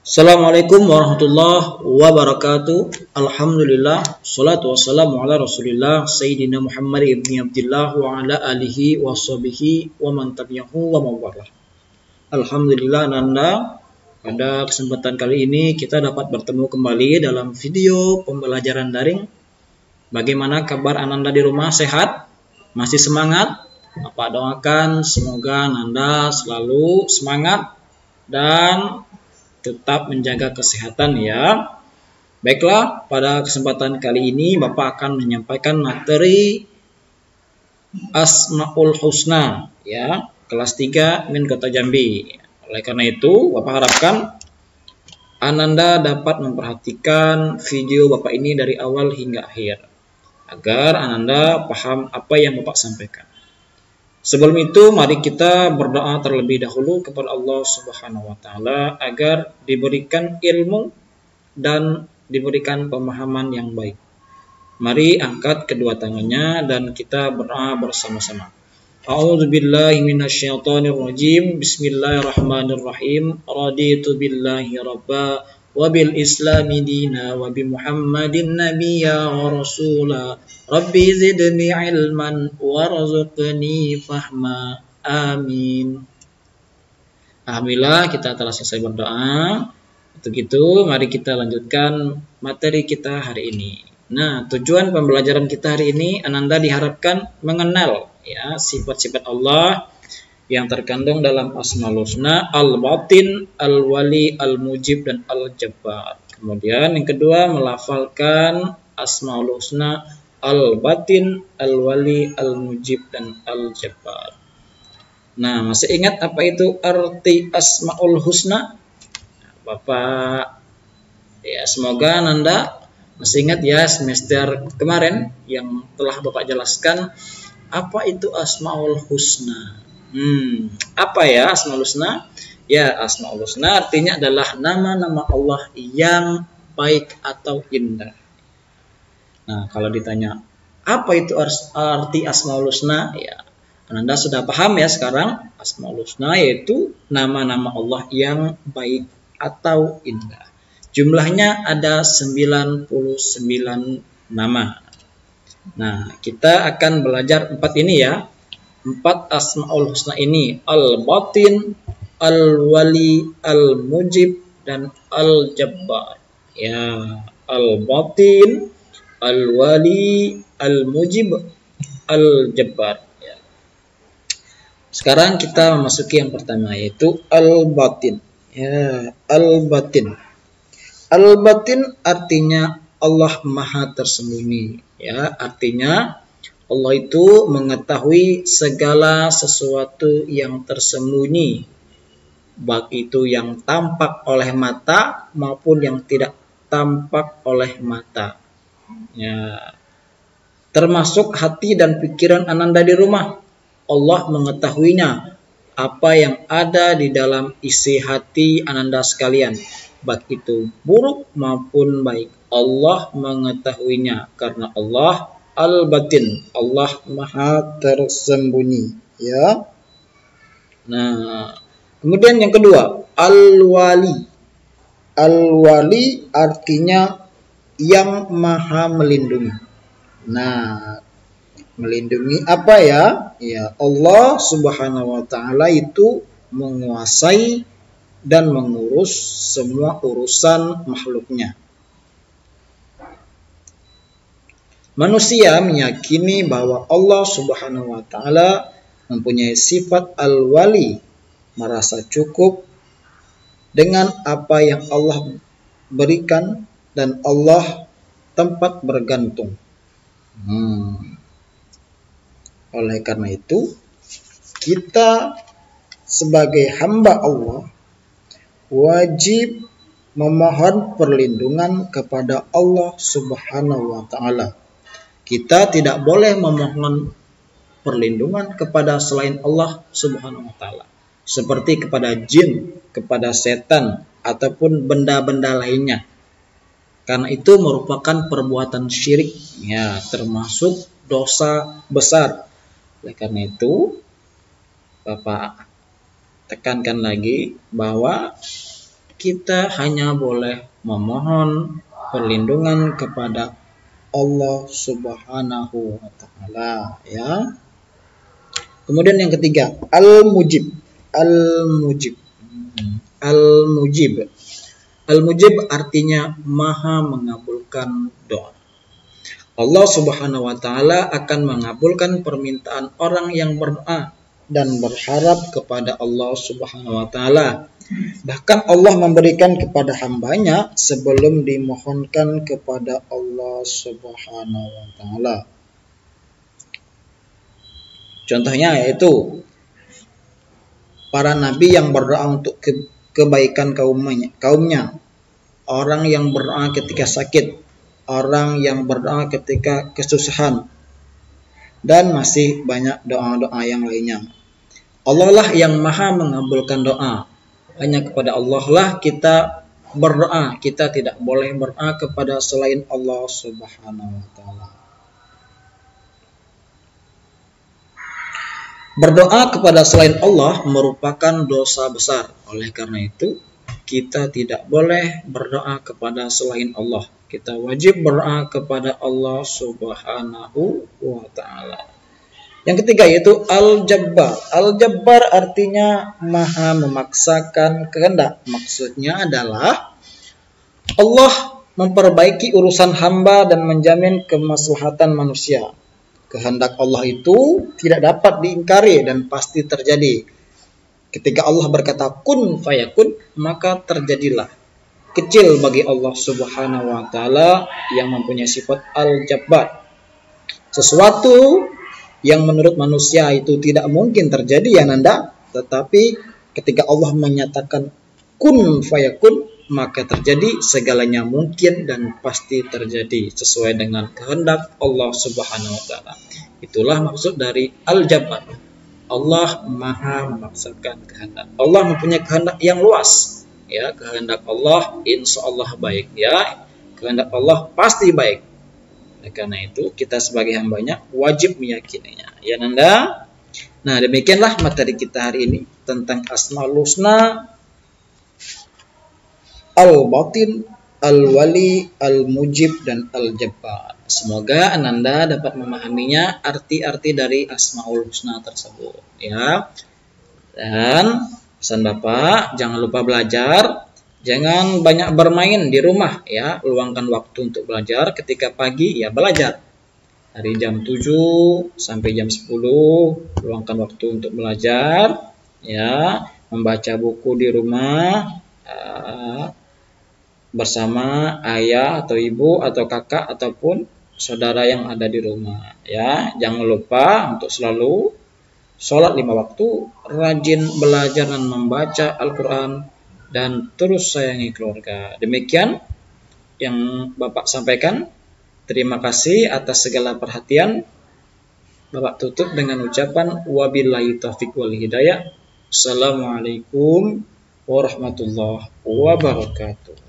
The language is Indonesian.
Assalamualaikum warahmatullahi wabarakatuh. Alhamdulillah, salatu wassalamu ala Rasulillah Sayyidina Muhammad ibn Abdullah wa ala alihi wa sahbihi wa man tabi'ahu wa mawalah. Alhamdulillah Nanda, pada kesempatan kali ini kita dapat bertemu kembali dalam video pembelajaran daring. Bagaimana kabar Ananda di rumah? Sehat? Masih semangat? Bapak doakan semoga Ananda selalu semangat dan tetap menjaga kesehatan ya. Baiklah, pada kesempatan kali ini Bapak akan menyampaikan materi Asmaul Husna ya, kelas 3 Min Kota Jambi. Oleh karena itu, Bapak harapkan Ananda dapat memperhatikan video Bapak ini dari awal hingga akhir agar Ananda paham apa yang Bapak sampaikan. Sebelum itu, mari kita berdoa terlebih dahulu kepada Allah Subhanahu wa Ta'ala agar diberikan ilmu dan diberikan pemahaman yang baik. Mari angkat kedua tangannya dan kita berdoa bersama-sama. A'udzubillahi minasyaitonirrajim. Bismillahirrahmanirrahim. Raditu billahi rabba wa bil islami dina wa bi Muhammadin nabiyya wa rasula. Rabbi zidni ilman warzuqni fahma. Amin. Alhamdulillah kita telah selesai berdoa. Untuk itu mari kita lanjutkan materi kita hari ini. Nah, tujuan pembelajaran kita hari ini Ananda diharapkan mengenal ya sifat-sifat Allah yang terkandung dalam Asmaul Husna, Al-Batin, Al-Wali, Al-Mujib, dan Al-Jabbar. Kemudian yang kedua melafalkan Asmaul Husna, Al-Batin, Al-Wali, Al-Mujib, dan Al-Jabbar. Nah, masih ingat apa itu arti Asmaul Husna? Bapak, ya semoga Nanda masih ingat ya semester kemarin yang telah Bapak jelaskan apa itu Asmaul Husna. Apa ya Asmaul Husna? Ya, Asmaul Husna artinya adalah nama-nama Allah yang baik atau indah. Nah, kalau ditanya apa itu arti Asmaul Husna, ya Anda sudah paham ya sekarang. Asmaul Husna yaitu nama-nama Allah yang baik atau indah. Jumlahnya ada 99 nama. Nah, kita akan belajar 4 ini ya. 4 Asmaul Husna ini, Al-Batin, Al-Wali, Al-Mujib, dan Al-Jabbar. Ya, Al-Batin, Al-Wali, Al-Mujib, Al-Jabbar. Ya. Sekarang kita memasuki yang pertama yaitu Al-Batin. Ya, Al-Batin. Al-Batin artinya Allah Maha Tersembunyi. Ya, artinya Allah itu mengetahui segala sesuatu yang tersembunyi, baik itu yang tampak oleh mata maupun yang tidak tampak oleh mata. Ya, termasuk hati dan pikiran Ananda di rumah. Allah mengetahuinya apa yang ada di dalam isi hati Ananda sekalian, baik itu buruk maupun baik. Allah mengetahuinya karena Allah Al-Batin, Allah Maha Tersembunyi ya. Nah, kemudian yang kedua, Al-Wali. Al-Wali artinya yang Maha melindungi. Nah, melindungi apa ya? Ya, Allah Subhanahu wa Ta'ala itu menguasai dan mengurus semua urusan makhluknya. Manusia meyakini bahwa Allah Subhanahu wa Ta'ala mempunyai sifat Al-Wali, merasa cukup dengan apa yang Allah berikan dan Allah tempat bergantung. Oleh karena itu, kita sebagai hamba Allah wajib memohon perlindungan kepada Allah Subhanahu wa Ta'ala. Kita tidak boleh memohon perlindungan kepada selain Allah Subhanahu wa Ta'ala, seperti kepada jin, kepada setan, ataupun benda-benda lainnya. Karena itu merupakan perbuatan syirik, ya, termasuk dosa besar. Oleh karena itu, Bapak tekankan lagi bahwa kita hanya boleh memohon perlindungan kepada Allah Subhanahu wa taala, ya. Kemudian yang ketiga, al-mujib. Al-mujib. Al-mujib. Al-mujib artinya maha mengabulkan doa. Allah Subhanahu wa taala akan mengabulkan permintaan orang yang berdoa dan berharap kepada Allah Subhanahu wa taala. Bahkan Allah memberikan kepada hambanya sebelum dimohonkan kepada Allah Subhanahu wa taala. Contohnya yaitu para nabi yang berdoa untuk kebaikan kaumnya, orang yang berdoa ketika sakit, orang yang berdoa ketika kesusahan, dan masih banyak doa-doa yang lainnya. Allah lah yang maha mengabulkan doa. Hanya kepada Allah lah kita berdoa. Kita tidak boleh berdoa kepada selain Allah Subhanahu wa taala. Berdoa kepada selain Allah merupakan dosa besar. Oleh karena itu, kita tidak boleh berdoa kepada selain Allah. Kita wajib berdoa kepada Allah Subhanahu wa taala. Yang ketiga yaitu al-jabbar. Al-jabbar artinya maha memaksakan kehendak. Maksudnya adalah Allah memperbaiki urusan hamba dan menjamin kemaslahatan manusia. Kehendak Allah itu tidak dapat diingkari dan pasti terjadi. Ketika Allah berkata kun fayakun, maka terjadilah. Kecil bagi Allah Subhanahu wa taala yang mempunyai sifat al-jabbar. Sesuatu yang menurut manusia itu tidak mungkin terjadi, ya Nanda, tetapi ketika Allah menyatakan kun fayakun, maka terjadi, segalanya mungkin dan pasti terjadi sesuai dengan kehendak Allah Subhanahu wa taala. Itulah maksud dari al-jabbar. Allah maha memaksakan kehendak. Allah mempunyai kehendak yang luas. Ya, kehendak Allah insya Allah baik, ya. Kehendak Allah pasti baik. Karena itu kita sebagai hambanya wajib meyakininya, ya Nanda. Nah, demikianlah materi kita hari ini tentang Asmaul Husna, Al-Batin, Al-Wali, Al-Mujib, dan Al-Jabbar. Semoga Ananda dapat memahaminya, arti-arti dari Asmaul Husna tersebut, ya. Dan pesan Bapak, jangan lupa belajar. Jangan banyak bermain di rumah, ya. Luangkan waktu untuk belajar. Ketika pagi, ya belajar. Dari jam 7 sampai jam 10, luangkan waktu untuk belajar, ya. Membaca buku di rumah bersama ayah atau ibu atau kakak ataupun saudara yang ada di rumah, ya. Jangan lupa untuk selalu sholat 5 waktu, rajin belajar dan membaca Al-Quran, dan terus sayangi keluarga. Demikian yang Bapak sampaikan. Terima kasih atas segala perhatian. Bapak tutup dengan ucapan wabillahi taufiq wal hidayah. Assalamualaikum warahmatullahi wabarakatuh.